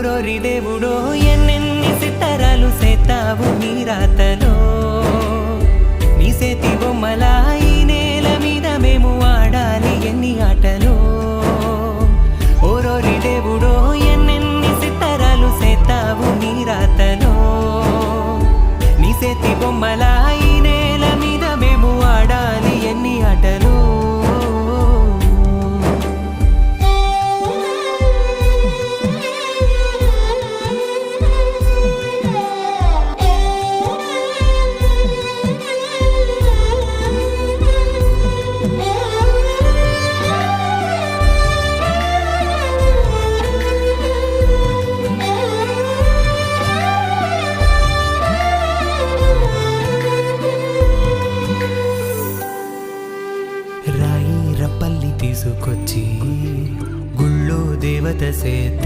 ఓరోరి దేవుడో ఎన్నెన్ని సిత్తరాలు సేతావు నీ రాతలో నీ సేతి బొమ్మల ఈ నేల మీద మేము ఆడాలి ఎన్ని ఆటలో ఓరోరి దేవుడో ఎన్నెన్ని సిత్తరాలు సేతావు నీ రాతలో నీ సేతి బొమ్మల ఈ నేల మీద మేము ఆడాలి ఎన్ని ఆటలో రాయి రప్పల్లి తీసుకొచ్చి గుళ్ళో దేవత సేత